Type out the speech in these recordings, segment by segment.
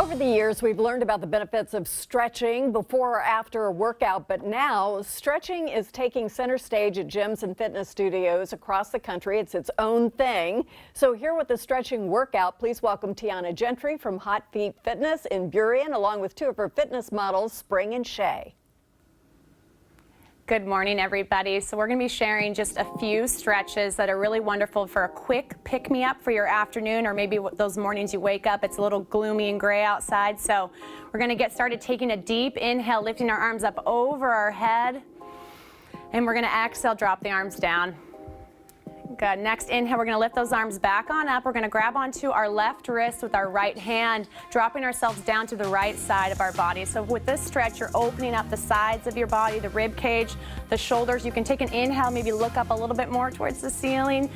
Over the years, we've learned about the benefits of stretching before or after a workout, but now stretching is taking center stage at gyms and fitness studios across the country. It's its own thing. So here with the stretching workout, please welcome Tiana Gentry from Hot Feet Fitness in Burien, along with two of her fitness models, Spring and Shay. Good morning, everybody. So we're going to be sharing just a few stretches that are really wonderful for a quick pick-me-up for your afternoon, or maybe those mornings you wake up, it's a little gloomy and gray outside. So we're going to get started taking a deep inhale, lifting our arms up over our head, and we're going to exhale, drop the arms down. Good. Next inhale, we're going to lift those arms back on up. We're going to grab onto our left wrist with our right hand, dropping ourselves down to the right side of our body. So with this stretch, you're opening up the sides of your body, the rib cage, the shoulders. You can take an inhale, maybe look up a little bit more towards the ceiling,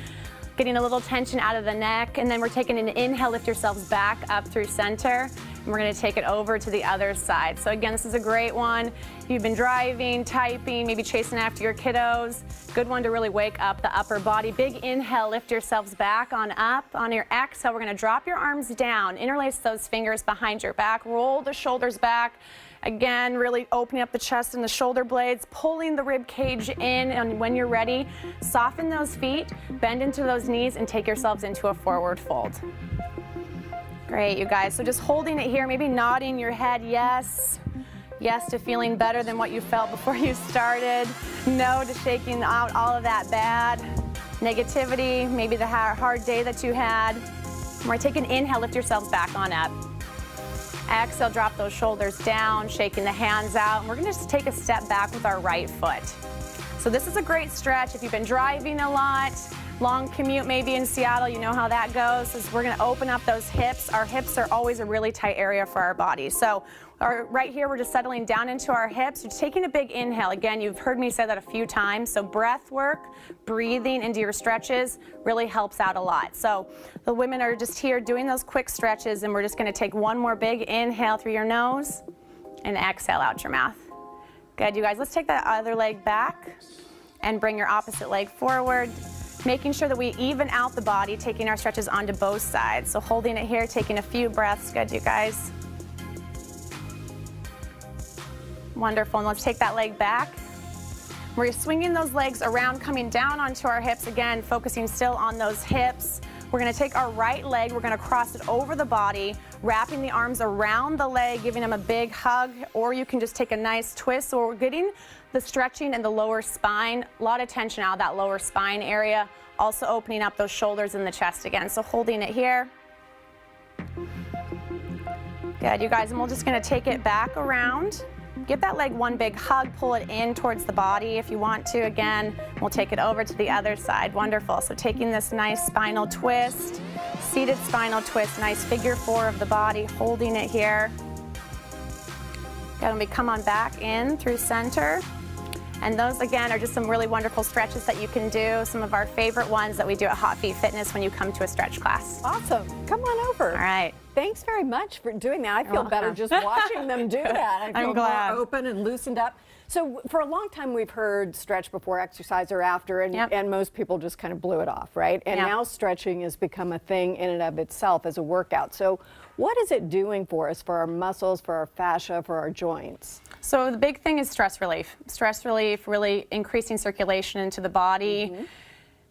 getting a little tension out of the neck. And then we're taking an inhale, lift yourselves back up through center. And we're going to take it over to the other side. So again, this is a great one. You've been driving, typing, maybe chasing after your kiddos. Good one to really wake up the upper body. Big inhale, lift yourselves back on up. On your exhale, we're going to drop your arms down, interlace those fingers behind your back, roll the shoulders back. Again, really opening up the chest and the shoulder blades, pulling the rib cage in, and when you're ready, soften those feet, bend into those knees, and take yourselves into a forward fold. Great, you guys. So just holding it here, maybe nodding your head, yes. Yes to feeling better than what you felt before you started. No to shaking out all of that bad negativity, maybe the hard day that you had. We're going to take an inhale, lift yourselves back on up. Exhale, drop those shoulders down, shaking the hands out. And we're going to just take a step back with our right foot. So this is a great stretch. If you've been driving a lot, long commute maybe in Seattle, you know how that goes. Is we're going to open up those hips. Our hips are always a really tight area for our body. So right here, we're just settling down into our hips. You're taking a big inhale. Again, you've heard me say that a few times. So breath work, breathing into your stretches really helps out a lot. So the women are just here doing those quick stretches, and we're just going to take one more big inhale through your nose and exhale out your mouth. Good, you guys. Let's take that other leg back and bring your opposite leg forward. Making sure that we even out the body, taking our stretches onto both sides. So holding it here, taking a few breaths. Good, you guys. Wonderful. And let's take that leg back. We're swinging those legs around, coming down onto our hips. Again, focusing still on those hips. We're going to take our right leg, we're going to cross it over the body, wrapping the arms around the leg, giving them a big hug, or you can just take a nice twist. So we're getting the stretching in the lower spine, a lot of tension out of that lower spine area, also opening up those shoulders and the chest again. So holding it here. Good, you guys, and we're just going to take it back around. Give that leg one big hug, pull it in towards the body if you want to. Again, we'll take it over to the other side. Wonderful. So taking this nice spinal twist, seated spinal twist, nice figure four of the body, holding it here. Good, and we come on back in through center. And those, again, are just some really wonderful stretches that you can do, some of our favorite ones that we do at Hot Feet Fitness when you come to a stretch class. Awesome. Come on over. All right. Thanks very much for doing that. I feel better just watching them do that. I feel more open and loosened up. So for a long time, we've heard stretch before exercise or after, and most people just kind of blew it off, right? And now stretching has become a thing in and of itself as a workout. So what is it doing for us, for our muscles, for our fascia, for our joints? So the big thing is stress relief. Stress relief, really increasing circulation into the body.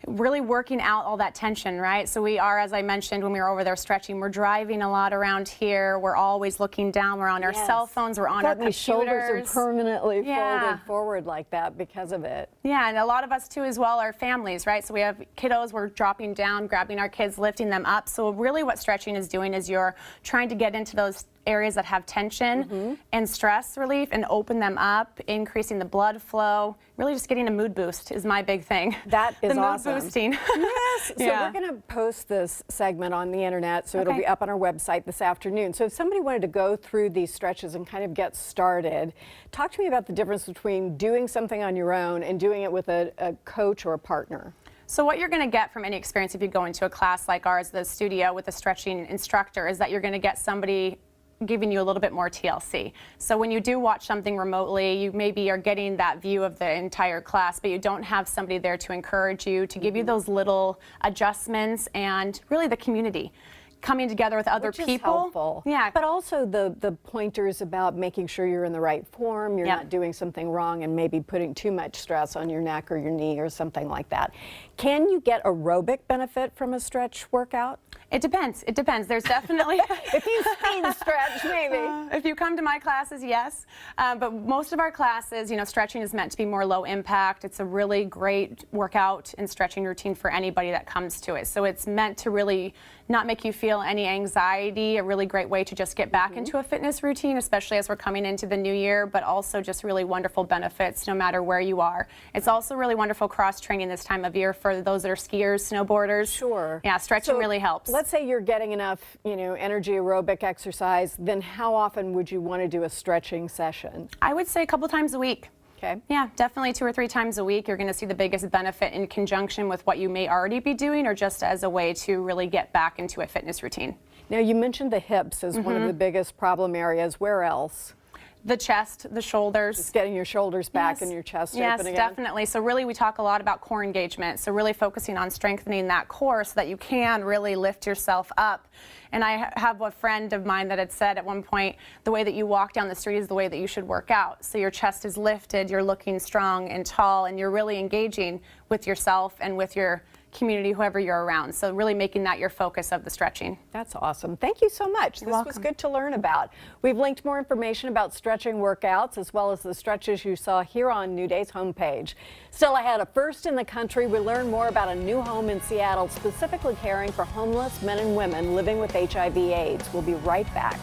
Really working out all that tension, right? So we are, as I mentioned when we were over there stretching, we're driving a lot around here. We're always looking down. We're on our cell phones. We're on our computers. Shoulders are permanently folded forward like that because of it. Yeah, and a lot of us too as well are families, right? So we have kiddos. We're dropping down, grabbing our kids, lifting them up. So really what stretching is doing is you're trying to get into those areas that have tension and stress relief and open them up, increasing the blood flow, really just getting a mood boost is my big thing. That is awesome. The mood boosting. Yes. So we're going to post this segment on the internet, so it'll be up on our website this afternoon. So if somebody wanted to go through these stretches and kind of get started, talk to me about the difference between doing something on your own and doing it with a coach or a partner. So what you're going to get from any experience if you go into a class like ours, the studio with a stretching instructor, is that you're going to get somebody giving you a little bit more TLC. So when you do watch something remotely, you maybe are getting that view of the entire class, but you don't have somebody there to encourage you, to give you those little adjustments, and really the community. coming together with other Which is people. helpful. Yeah. But also the pointers about making sure you're in the right form, you're not doing something wrong and maybe putting too much stress on your neck or your knee or something like that. Can you get aerobic benefit from a stretch workout? It depends. It depends. There's definitely If you speed stretch, maybe. If you come to my classes, yes. But most of our classes, stretching is meant to be more low impact. It's a really great workout and stretching routine for anybody that comes to it. So it's meant to really not make you feel any anxiety, a really great way to just get back into a fitness routine, especially as we're coming into the new year, but also just really wonderful benefits no matter where you are. It's also really wonderful cross-training this time of year for those that are skiers, snowboarders. Sure. Yeah, stretching really helps. Let's say you're getting enough, energy aerobic exercise, then how often would you want to do a stretching session? I would say a couple times a week. Okay. Yeah, definitely 2 or 3 times a week. You're going to see the biggest benefit in conjunction with what you may already be doing or just as a way to really get back into a fitness routine. Now, you mentioned the hips as one of the biggest problem areas. Where else? The chest, the shoulders. Just getting your shoulders back and your chest open again. Yes, definitely. So really we talk a lot about core engagement. So really focusing on strengthening that core so that you can really lift yourself up. And I have a friend of mine that had said at one point, the way that you walk down the street is the way that you should work out. So your chest is lifted, you're looking strong and tall, and you're really engaging with yourself and with your community, whoever you're around. So really making that your focus of the stretching. That's awesome. Thank you so much. This was good to learn about. We've linked more information about stretching workouts as well as the stretches you saw here on New Day's homepage. Still ahead, a first in the country, we learn more about a new home in Seattle specifically caring for homeless men and women living with HIV/AIDS. We'll be right back.